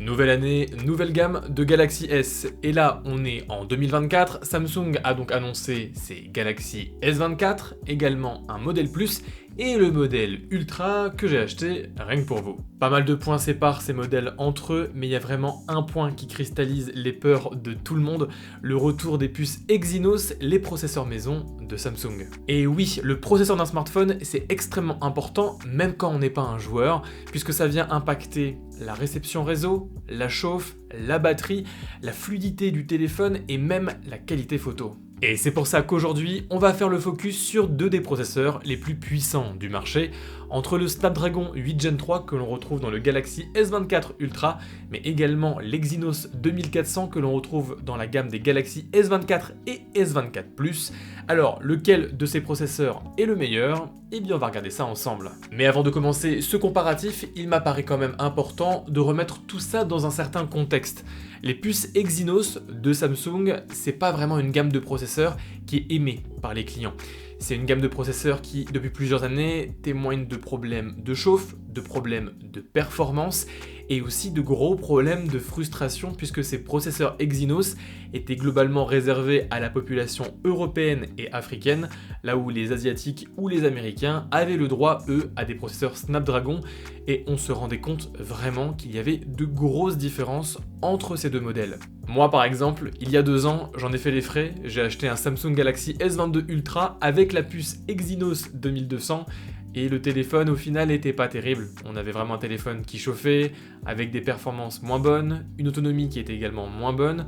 Nouvelle année, nouvelle gamme de Galaxy S. Et là, on est en 2024. Samsung a donc annoncé ses Galaxy S24, également un modèle Plus et le modèle Ultra que j'ai acheté rien que pour vous. Pas mal de points séparent ces modèles entre eux, mais il y a vraiment un point qui cristallise les peurs de tout le monde, le retour des puces Exynos, les processeurs maison de Samsung. Et oui, le processeur d'un smartphone, c'est extrêmement important, même quand on n'est pas un joueur, puisque ça vient impacter la réception réseau, la chauffe, la batterie, la fluidité du téléphone et même la qualité photo. Et c'est pour ça qu'aujourd'hui, on va faire le focus sur deux des processeurs les plus puissants du marché, entre le Snapdragon 8 Gen 3 que l'on retrouve dans le Galaxy S24 Ultra, mais également l'Exynos 2400 que l'on retrouve dans la gamme des Galaxy S24 et S24 Plus. Alors, lequel de ces processeurs est le meilleur? Eh bien, on va regarder ça ensemble. Mais avant de commencer ce comparatif, il m'apparaît quand même important de remettre tout ça dans un certain contexte. Les puces Exynos de Samsung, c'est pas vraiment une gamme de processeurs qui est aimée par les clients. C'est une gamme de processeurs qui, depuis plusieurs années, témoigne de problèmes de chauffe, de problèmes de performance et aussi de gros problèmes de frustration puisque ces processeurs Exynos étaient globalement réservés à la population européenne et africaine, là où les Asiatiques ou les Américains avaient le droit, eux, à des processeurs Snapdragon, et on se rendait compte vraiment qu'il y avait de grosses différences entre ces deux modèles. Moi par exemple, il y a 2 ans, j'en ai fait les frais, j'ai acheté un Samsung Galaxy S22 Ultra avec la puce Exynos 2200, et le téléphone au final n'était pas terrible. On avait vraiment un téléphone qui chauffait, avec des performances moins bonnes, une autonomie qui était également moins bonne.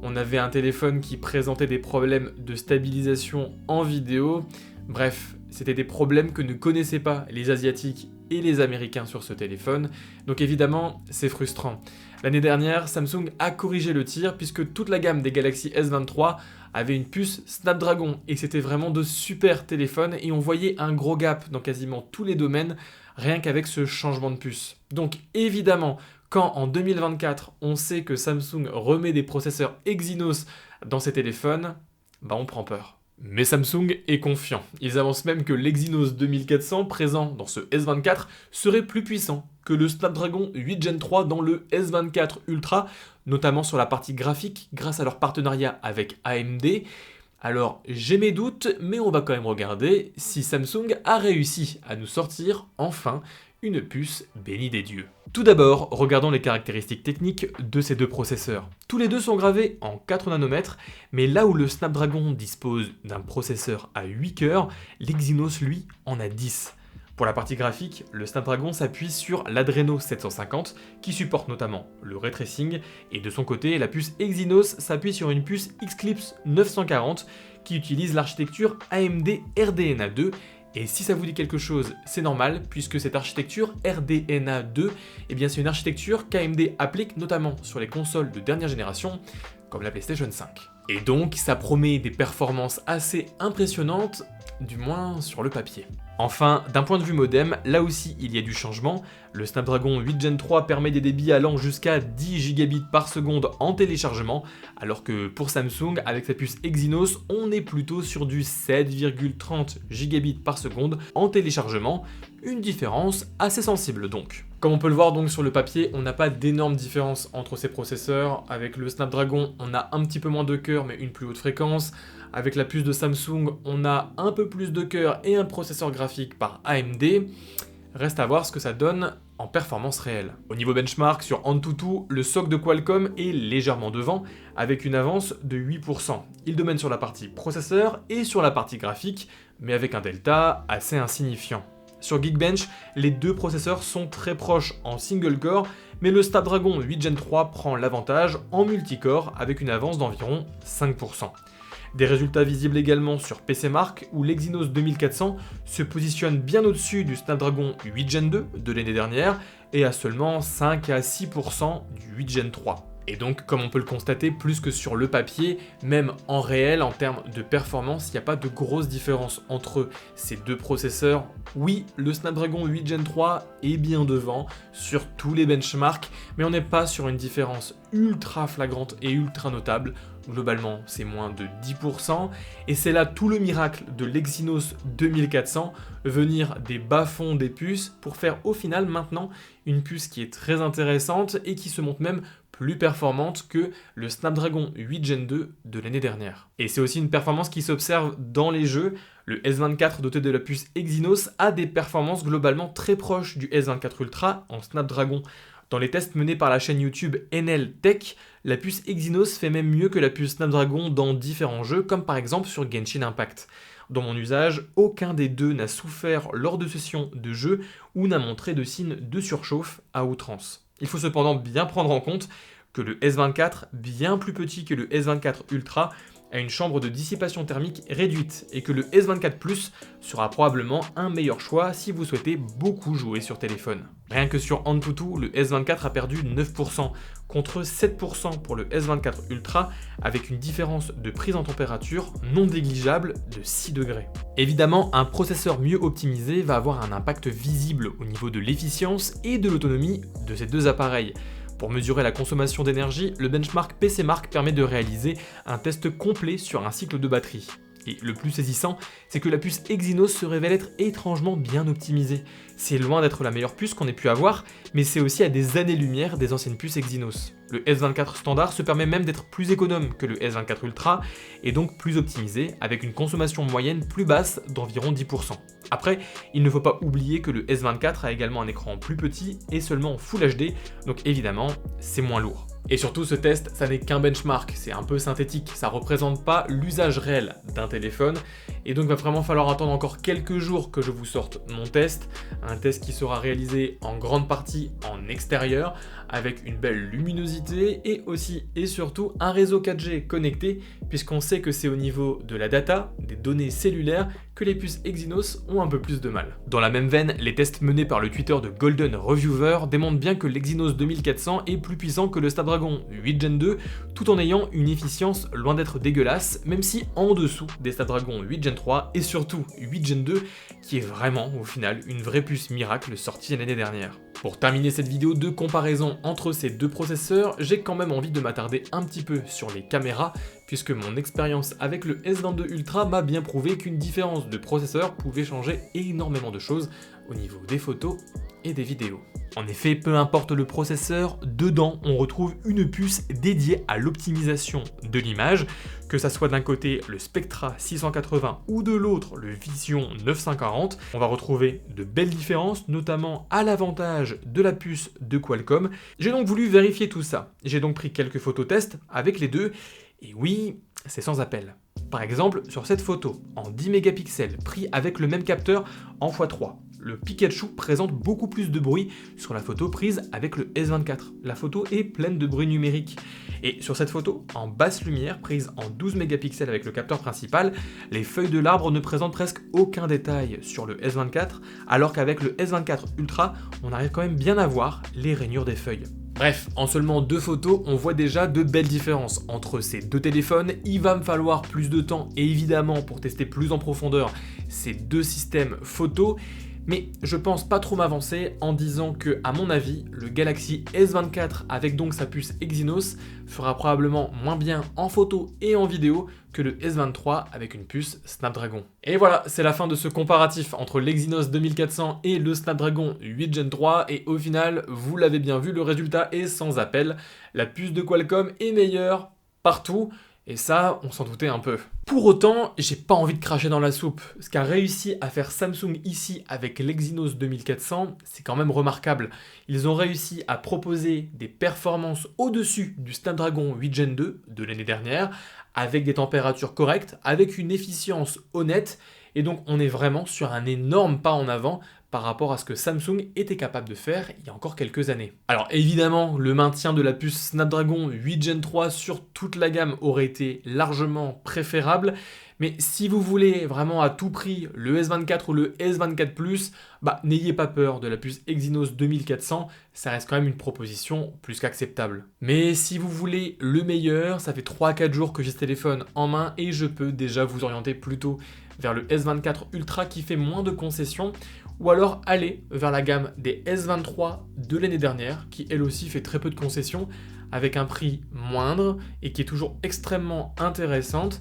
On avait un téléphone qui présentait des problèmes de stabilisation en vidéo. Bref, c'était des problèmes que ne connaissaient pas les Asiatiques et les Américains sur ce téléphone. Donc évidemment, c'est frustrant. L'année dernière, Samsung a corrigé le tir puisque toute la gamme des Galaxy S23 avait une puce Snapdragon et c'était vraiment de super téléphones et on voyait un gros gap dans quasiment tous les domaines rien qu'avec ce changement de puce. Donc évidemment, quand en 2024 on sait que Samsung remet des processeurs Exynos dans ses téléphones, on prend peur. Mais Samsung est confiant. Ils avancent même que l'Exynos 2400 présent dans ce S24 serait plus puissant que le Snapdragon 8 Gen 3 dans le S24 Ultra, notamment sur la partie graphique grâce à leur partenariat avec AMD. Alors j'ai mes doutes, mais on va quand même regarder si Samsung a réussi à nous sortir enfin une puce bénie des dieux. Tout d'abord, regardons les caractéristiques techniques de ces deux processeurs. Tous les deux sont gravés en 4 nanomètres, mais là où le Snapdragon dispose d'un processeur à 8 cœurs, l'Exynos lui en a 10. Pour la partie graphique, le Snapdragon s'appuie sur l'Adreno 750 qui supporte notamment le ray tracing et de son côté, la puce Exynos s'appuie sur une puce Xclipse 940 qui utilise l'architecture AMD RDNA 2. Et si ça vous dit quelque chose, c'est normal, puisque cette architecture RDNA 2, c'est une architecture qu'AMD applique notamment sur les consoles de dernière génération, comme la PlayStation 5. Et donc, ça promet des performances assez impressionnantes, du moins sur le papier. Enfin, d'un point de vue modem, là aussi il y a du changement. Le Snapdragon 8 Gen 3 permet des débits allant jusqu'à 10 gigabits par seconde en téléchargement, alors que pour Samsung, avec sa puce Exynos, on est plutôt sur du 7,30 gigabits par seconde en téléchargement, une différence assez sensible donc. Comme on peut le voir donc sur le papier, on n'a pas d'énorme différence entre ces processeurs. Avec le Snapdragon, on a un petit peu moins de cœurs mais une plus haute fréquence. Avec la puce de Samsung, on a un peu plus de cœurs et un processeur graphique par AMD. Reste à voir ce que ça donne en performance réelle. Au niveau benchmark, sur AnTuTu, le SoC de Qualcomm est légèrement devant, avec une avance de 8%. Il domine sur la partie processeur et sur la partie graphique, mais avec un delta assez insignifiant. Sur Geekbench, les deux processeurs sont très proches en single core, mais le Snapdragon 8 Gen 3 prend l'avantage en multicore avec une avance d'environ 5%. Des résultats visibles également sur PCMark où l'Exynos 2400 se positionne bien au-dessus du Snapdragon 8 Gen 2 de l'année dernière et à seulement 5 à 6% du 8 Gen 3. Et donc, comme on peut le constater, plus que sur le papier, même en réel, en termes de performance, il n'y a pas de grosse différence entre ces deux processeurs. Oui, le Snapdragon 8 Gen 3 est bien devant sur tous les benchmarks, mais on n'est pas sur une différence ultra flagrante et ultra notable. Globalement, c'est moins de 10%, et c'est là tout le miracle de l'Exynos 2400, venir des bas-fonds des puces pour faire au final maintenant une puce qui est très intéressante et qui se montre même plus performante que le Snapdragon 8 Gen 2 de l'année dernière. Et c'est aussi une performance qui s'observe dans les jeux. Le S24 doté de la puce Exynos a des performances globalement très proches du S24 Ultra en Snapdragon. Dans les tests menés par la chaîne YouTube NL Tech, la puce Exynos fait même mieux que la puce Snapdragon dans différents jeux, comme par exemple sur Genshin Impact. Dans mon usage, aucun des deux n'a souffert lors de sessions de jeu ou n'a montré de signes de surchauffe à outrance. Il faut cependant bien prendre en compte que le S24, bien plus petit que le S24 Ultra, a une chambre de dissipation thermique réduite et que le S24 Plus sera probablement un meilleur choix si vous souhaitez beaucoup jouer sur téléphone. Rien que sur AnTuTu, le S24 a perdu 9% contre 7% pour le S24 Ultra avec une différence de prise en température non négligeable de 6 degrés. Évidemment, un processeur mieux optimisé va avoir un impact visible au niveau de l'efficience et de l'autonomie de ces deux appareils. Pour mesurer la consommation d'énergie, le benchmark PCMark permet de réaliser un test complet sur un cycle de batterie. Et le plus saisissant, c'est que la puce Exynos se révèle être étrangement bien optimisée. C'est loin d'être la meilleure puce qu'on ait pu avoir, mais c'est aussi à des années-lumière des anciennes puces Exynos. Le S24 standard se permet même d'être plus économe que le S24 Ultra, et donc plus optimisé, avec une consommation moyenne plus basse d'environ 10%. Après, il ne faut pas oublier que le S24 a également un écran plus petit et seulement en Full HD, donc évidemment, c'est moins lourd. Et surtout, ce test, ça n'est qu'un benchmark, c'est un peu synthétique, ça représente pas l'usage réel d'un téléphone, et donc va vraiment falloir attendre encore quelques jours que je vous sorte mon test, un test qui sera réalisé en grande partie en extérieur, avec une belle luminosité, et aussi et surtout un réseau 4G connecté, puisqu'on sait que c'est au niveau de la data, des données cellulaires, que les puces Exynos ont un peu plus de mal. Dans la même veine, les tests menés par le Twitter de Golden Reviewer démontrent bien que l'Exynos 2400 est plus puissant que le Snapdragon 8 Gen 2, tout en ayant une efficience loin d'être dégueulasse, même si en dessous des Snapdragon 8 Gen 3 et surtout 8 Gen 2, qui est vraiment au final une vraie puce miracle sortie l'année dernière. Pour terminer cette vidéo de comparaison entre ces deux processeurs, j'ai quand même envie de m'attarder un petit peu sur les caméras, puisque mon expérience avec le S22 Ultra m'a bien prouvé qu'une différence de processeur pouvait changer énormément de choses au niveau des photos et des vidéos. En effet, peu importe le processeur, dedans on retrouve une puce dédiée à l'optimisation de l'image, que ça soit d'un côté le Spectra 680 ou de l'autre le Vision 940. On va retrouver de belles différences, notamment à l'avantage de la puce de Qualcomm. J'ai donc voulu vérifier tout ça. J'ai donc pris quelques photos tests avec les deux, et oui, c'est sans appel. Par exemple, sur cette photo, en 10 mégapixels, pris avec le même capteur en x3, le Pikachu présente beaucoup plus de bruit sur la photo prise avec le S24. La photo est pleine de bruit numérique. Et sur cette photo, en basse lumière, prise en 12 mégapixels avec le capteur principal, les feuilles de l'arbre ne présentent presque aucun détail sur le S24, alors qu'avec le S24 Ultra, on arrive quand même bien à voir les rainures des feuilles. Bref, en seulement deux photos, on voit déjà de belles différences entre ces deux téléphones. Il va me falloir plus de temps, et évidemment, pour tester plus en profondeur ces deux systèmes photo. Mais je pense pas trop m'avancer en disant que, à mon avis, le Galaxy S24 avec donc sa puce Exynos fera probablement moins bien en photo et en vidéo que le S23 avec une puce Snapdragon. Et voilà, c'est la fin de ce comparatif entre l'Exynos 2400 et le Snapdragon 8 Gen 3, et au final, vous l'avez bien vu, le résultat est sans appel. La puce de Qualcomm est meilleure partout. Et ça, on s'en doutait un peu. Pour autant, j'ai pas envie de cracher dans la soupe. Ce qu'a réussi à faire Samsung ici avec l'Exynos 2400, c'est quand même remarquable. Ils ont réussi à proposer des performances au-dessus du Snapdragon 8 Gen 2 de l'année dernière, avec des températures correctes, avec une efficience honnête, et donc on est vraiment sur un énorme pas en avant par rapport à ce que Samsung était capable de faire il y a encore quelques années. Alors évidemment, le maintien de la puce Snapdragon 8 Gen 3 sur toute la gamme aurait été largement préférable, mais si vous voulez vraiment à tout prix le S24 ou le S24 Plus, n'ayez pas peur de la puce Exynos 2400, ça reste quand même une proposition plus qu'acceptable. Mais si vous voulez le meilleur, ça fait 3-4 jours que j'ai ce téléphone en main et je peux déjà vous orienter plutôt vers le S24 Ultra qui fait moins de concessions, ou alors aller vers la gamme des S23 de l'année dernière qui elle aussi fait très peu de concessions avec un prix moindre et qui est toujours extrêmement intéressante.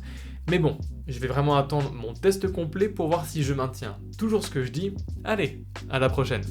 Mais bon, je vais vraiment attendre mon test complet pour voir si je maintiens toujours ce que je dis. Allez, à la prochaine.